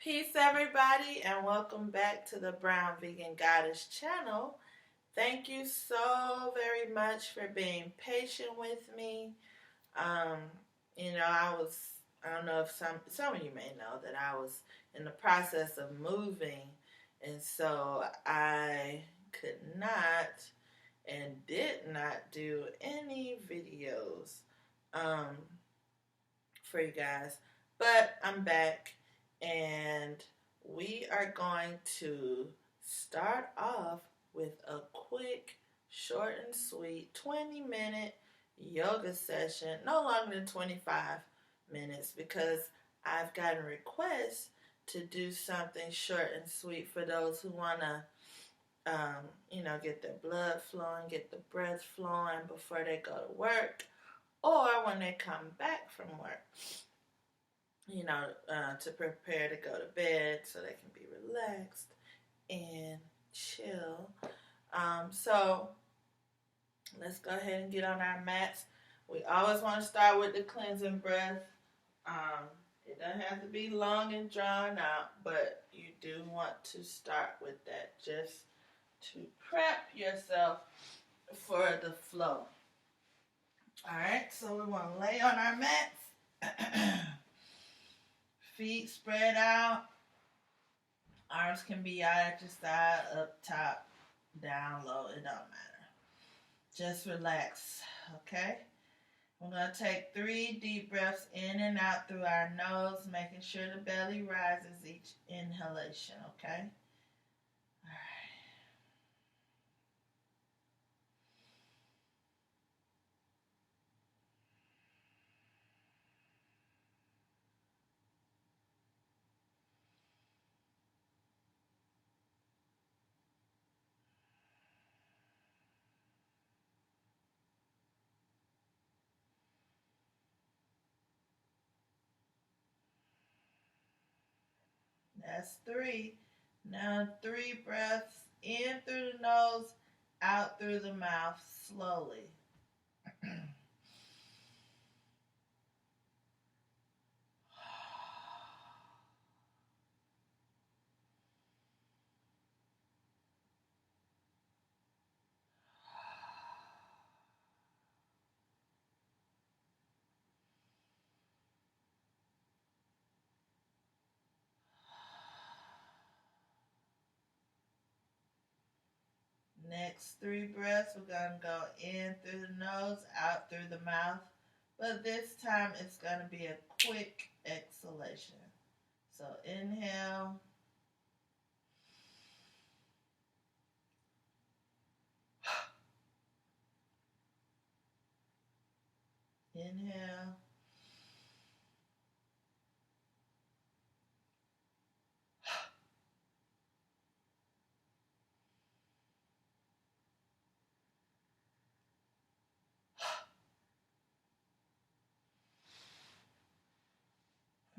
Peace, everybody, and welcome back to the Brown Vegan Goddess channel. Thank you so very much for being patient with me. Um, I don't know if some of you may know that I was in the process of moving, and so I could not and did not do any videos um, for you guys. But I'm back and we are going to start off with a quick, short and sweet 20-minute yoga session, no longer than 25 minutes, because I've gotten requests to do something short and sweet for those who want to get their blood flowing, get the breath flowing before they go to work or when they come back from work, to prepare to go to bed so they can be relaxed and chill. So let's go ahead and get on our mats. We always want to start with the cleansing breath. It doesn't have to be long and drawn out, but you do want to start with that just to prep yourself for the flow. All right, so we want to lay on our mats. Feet spread out. Arms can be out at your side, up top, down low. It don't matter. Just relax, okay? We're going to take 3 deep breaths in and out through our nose, making sure the belly rises each inhalation, okay? All right. That's 3. Now 3 breaths in through the nose, out through the mouth slowly. Next 3 breaths, we're going to go in through the nose, out through the mouth. But this time it's going to be a quick exhalation. So inhale. Inhale.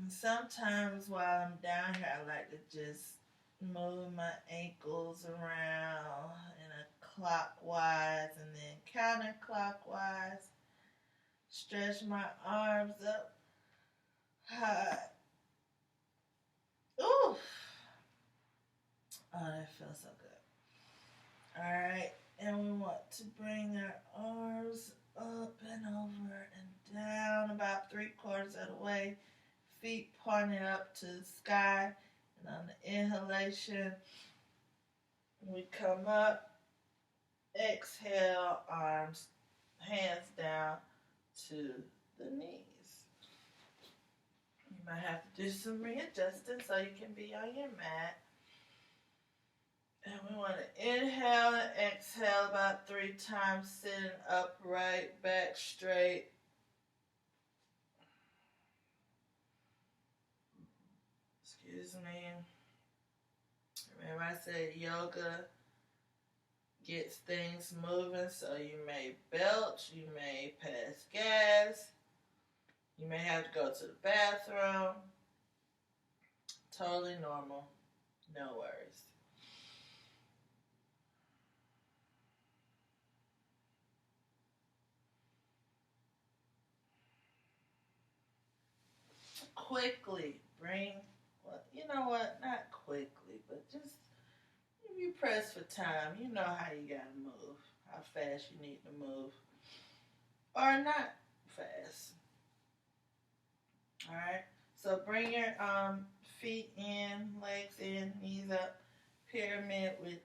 And sometimes while I'm down here, I like to just move my ankles around in a clockwise and then counterclockwise. Stretch my arms up high. Ooh. Oh, that feels so good. Alright, and we want to bring our arms up and over and down about 3/4 of the way. Feet pointed up to the sky. And on the inhalation, we come up. Exhale, arms, hands down to the knees. You might have to do some readjusting so you can be on your mat. And we want to inhale and exhale about 3 times, sitting upright, back straight. Excuse me. Remember I said yoga gets things moving, so you may belch, you may pass gas, you may have to go to the bathroom. Totally normal. No worries. Quickly bring, pressed for time, you know how you gotta move, how fast you need to move, or not fast. All right. So bring your feet in, legs in, knees up, pyramid with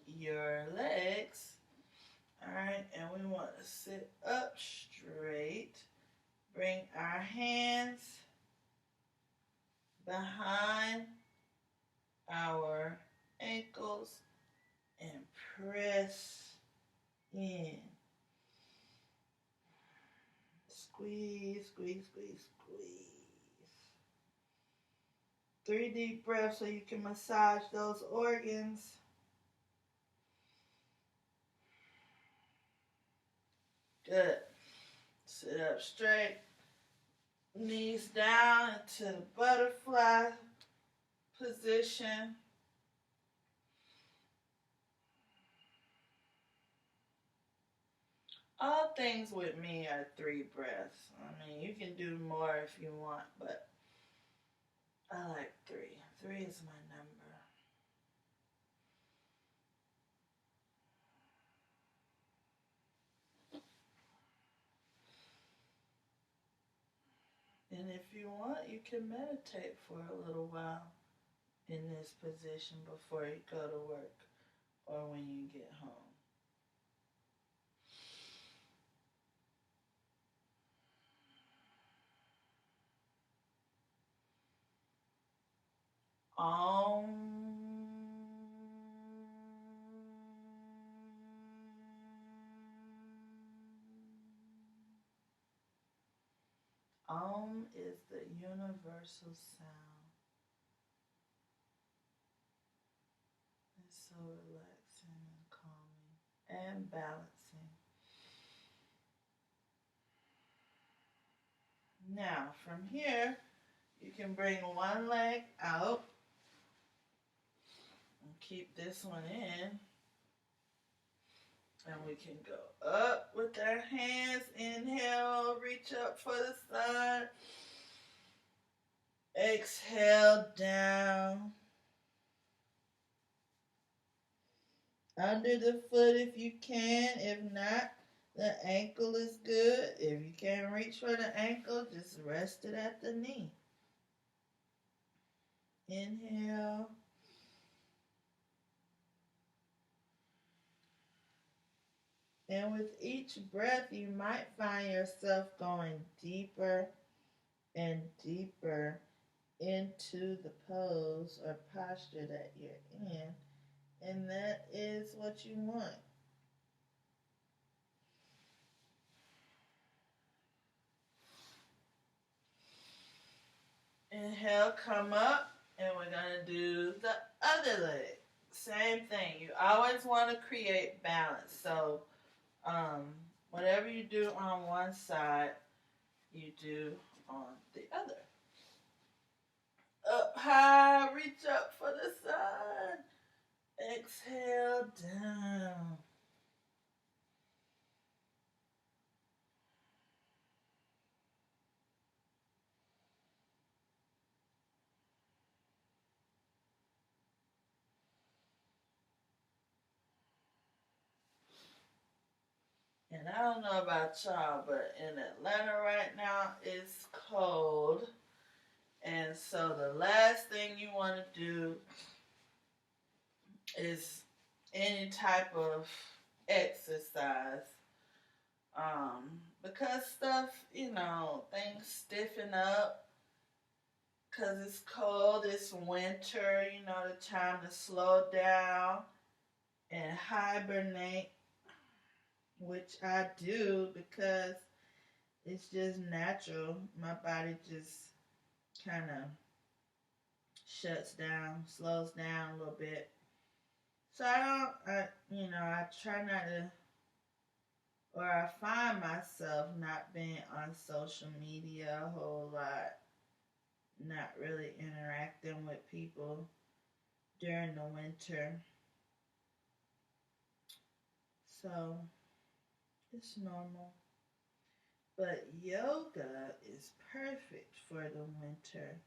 your legs. All right, and we want to sit up straight. Bring our hands behind our ankles and press in. Squeeze, squeeze, squeeze, squeeze. 3 deep breaths so you can massage those organs. Good. Sit up straight. Knees down into the butterfly position. All things with me are 3 breaths. I mean, you can do more if you want, but I like 3. 3 is my number. And if you want, you can meditate for a little while in this position before you go to work or when you get home. Om is the universal sound. It's so relaxing and calming and balancing. Now, from here, you can bring one leg out and keep this one in. And we can go up with our hands. Inhale, reach up for the sun. Exhale, down. Under the foot if you can. If not, the ankle is good. If you can't reach for the ankle, just rest it at the knee. Inhale. And with each breath, you might find yourself going deeper and deeper into the pose or posture that you're in. And that is what you want. Inhale, come up, and we're going to do the other leg. Same thing. You always want to create balance. So, whatever you do on one side, you do on the other. Up high, reach up for the sun. Exhale, down. And I don't know about y'all, but in Atlanta right now, it's cold. And so the last thing you want to do is any type of exercise. Because stuff, things stiffen up. Because it's cold, it's winter, the time to slow down and hibernate. Which I do because it's just natural. My body just kind of shuts down, slows down a little bit. So I try not to, or I find myself not being on social media a whole lot, not really interacting with people during the winter. So it's normal. But yoga is perfect for the winter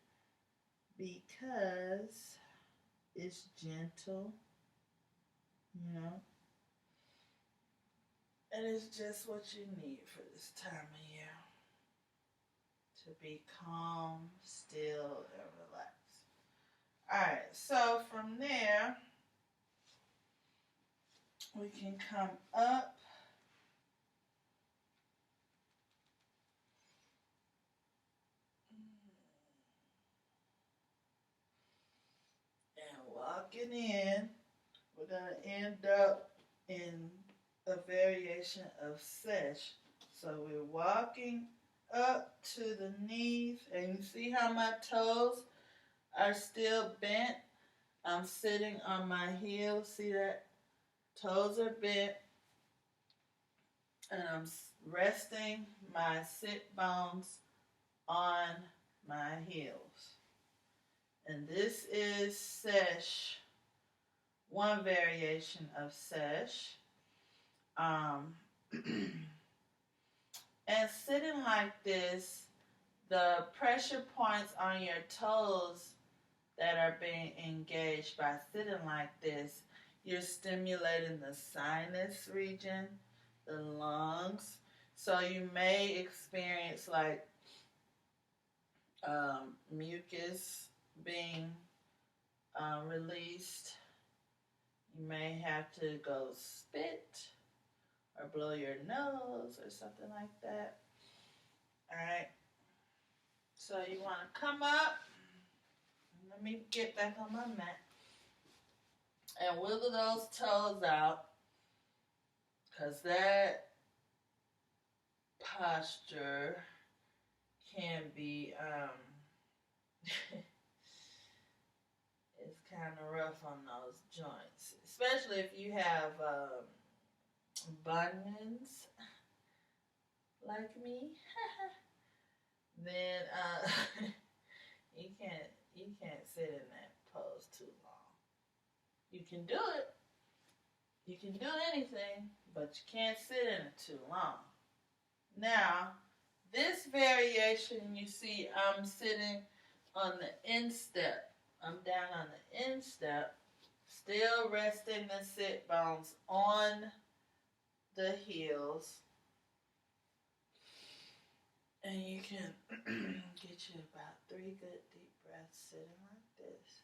because it's gentle, you know. And it's just what you need for this time of year to be calm, still, and relaxed. Alright, so from there, we can come up and walking in. We're going to end up in a variation of sesh. So we're walking up to the knees, and you see how my toes are still bent. I'm sitting on my heels. See that? Toes are bent, and I'm resting my sit bones on my heels. And this is sesh, one variation of sesh. And sitting like this, the pressure points on your toes that are being engaged by sitting like this, you're stimulating the sinus region, the lungs. So you may experience like mucus being released. You may have to go spit or blow your nose or something like that. Alright. So you want to come up. Let me get back on my mat. And wiggle those toes out. Because that posture can be, it's kind of rough on those joints. Especially if you have bunions like me. Then you can't sit in that pose too long. You can do it. You can do anything, but you can't sit in it too long. Now, this variation, you see I'm sitting on the instep. I'm down on the instep, still resting the sit bones on the heels. And you can get you about 3 good deep breaths sitting like this.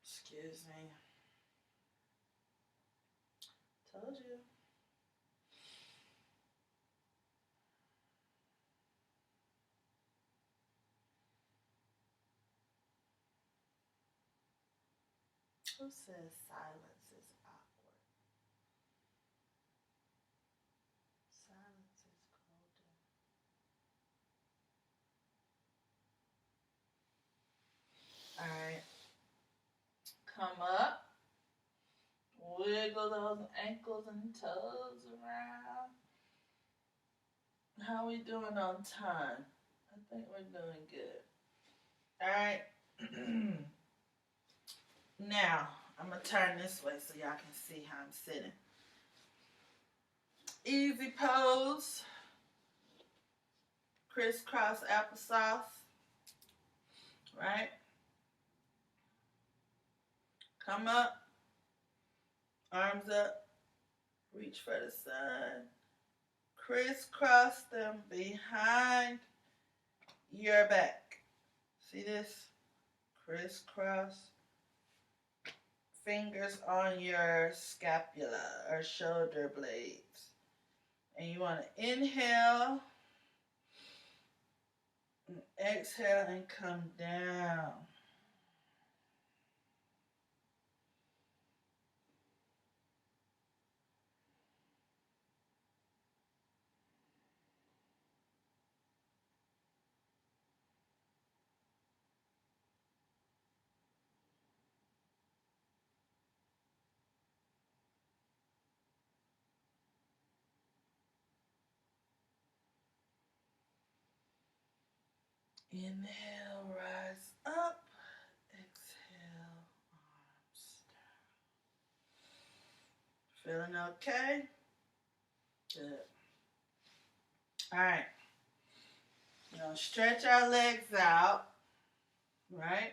Excuse me. Told you. Who says silence is awkward? Silence is golden. Alright. Come up. Wiggle those ankles and toes around. How we doing on time? I think we're doing good. Alright. Now, I'm going to turn this way so y'all can see how I'm sitting. Easy pose. Crisscross applesauce. Right? Come up. Arms up. Reach for the sun. Crisscross them behind your back. See this? Crisscross. Fingers on your scapula or shoulder blades. And you want to inhale. And exhale and come down. Inhale, rise up. Exhale, arms down. Feeling okay? Good. Alright. stretch our legs out, right?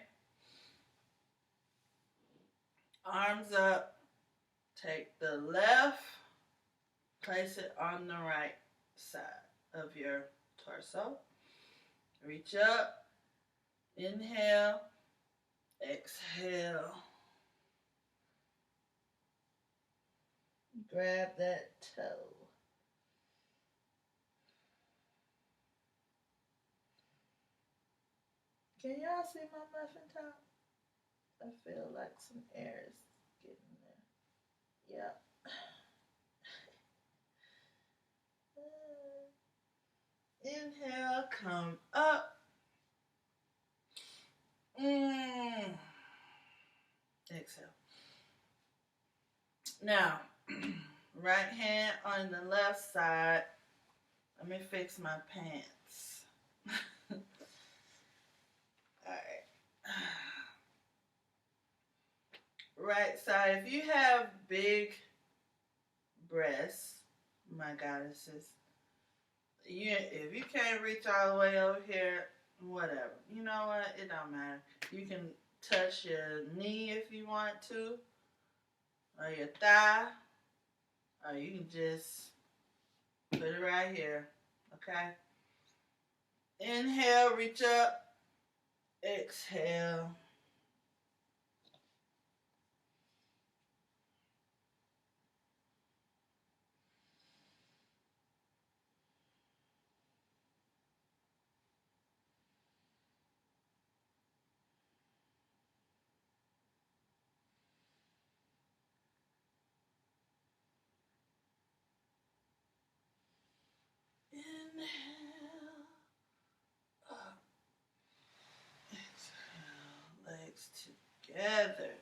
Arms up. Take the left, place it on the right side of your torso. Reach up, inhale, exhale. Grab that toe. Can y'all see my muffin top? I feel like some air is getting there. Yep. Inhale, come up. Exhale. Now, right hand on the left side. Let me fix my pants. Alright. Right side. If you have big breasts, my goddesses, if you can't reach all the way over here, whatever. You know what? It don't matter. You can touch your knee if you want to, or your thigh, or you can just put it right here. Okay? Inhale, reach up. Exhale. Inhale. Up. Exhale. Legs together.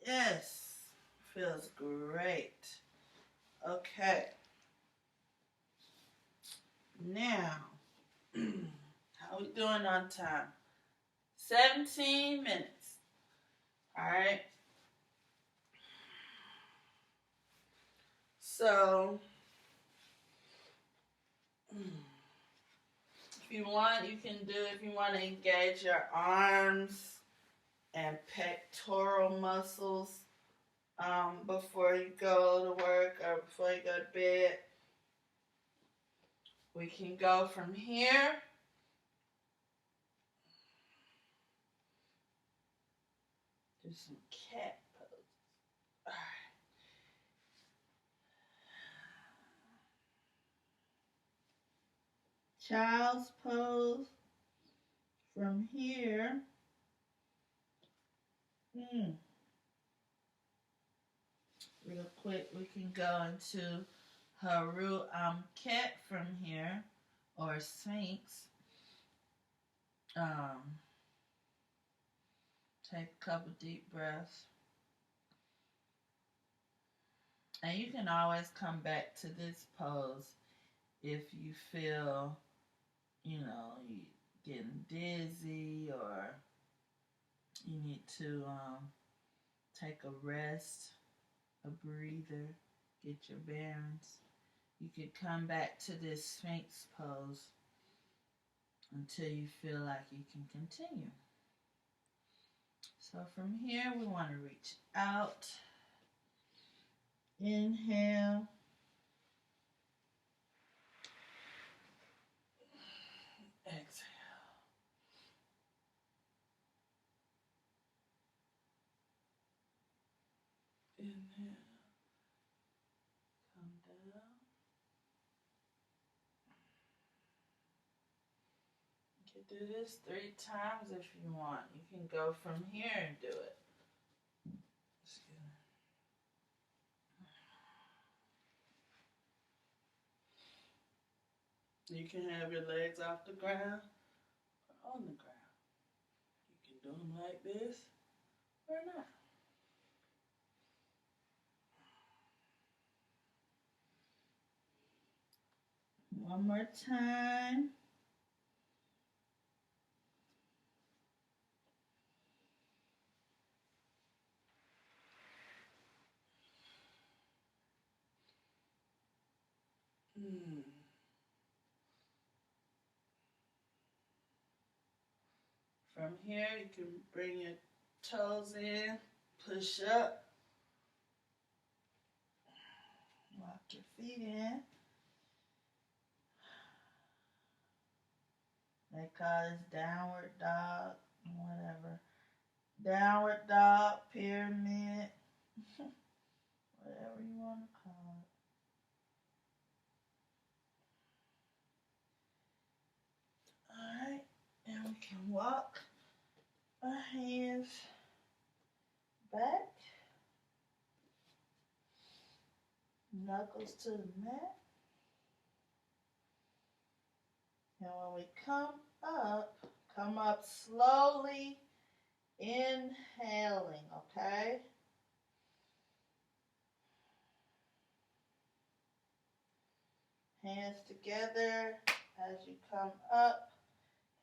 Yes. Feels great. Okay. Now, how we doing on time? 17 minutes. All right. So, if you want, you can do, if you want to engage your arms and pectoral muscles before you go to work or before you go to bed. We can go from here. Do some cat poses. All right. Child's pose. From here. Real quick, we can go into Haru Amket from here, or Sphinx. Take a couple deep breaths. And you can always come back to this pose if you feel, you getting dizzy or you need to take a rest, a breather, get your bearings. You could come back to this Sphinx pose until you feel like you can continue. So from here, we want to reach out. Inhale. Exhale. Inhale. Come down. You can do this 3 times if you want. You can go from here and do it. You can have your legs off the ground or on the ground. You can do them like this or not. One more time. From here, you can bring your toes in, push up, lock your feet in. They call this downward dog, whatever. Downward dog, pyramid, whatever you want to call it. Alright, and we can walk our hands back, knuckles to the mat. And when we come up slowly, inhaling, okay? Hands together as you come up,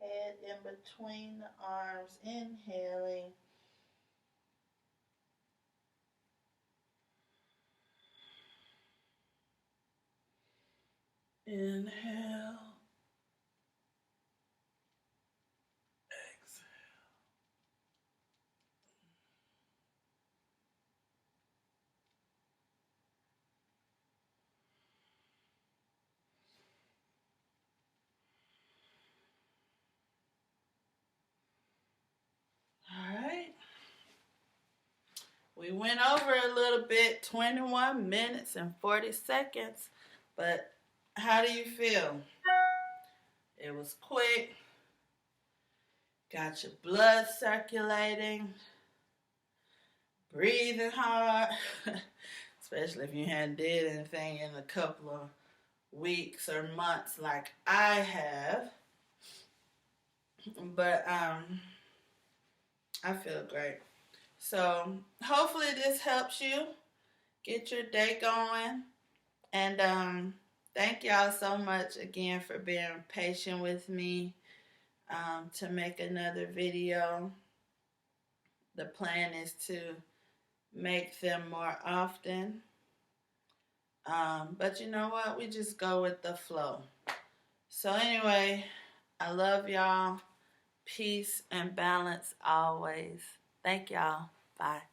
head in between the arms, inhaling. Inhale. Alright. We went over a little bit, 21 minutes and 40 seconds. But how do you feel? It was quick. Got your blood circulating. Breathing hard. Especially if you hadn't did anything in a couple of weeks or months like I have. But I feel great. So hopefully this helps you get your day going. And thank y'all so much again for being patient with me to make another video. The plan is to make them more often. But you know what? We just go with the flow. So anyway, I love y'all. Peace and balance always. Thank y'all. Bye.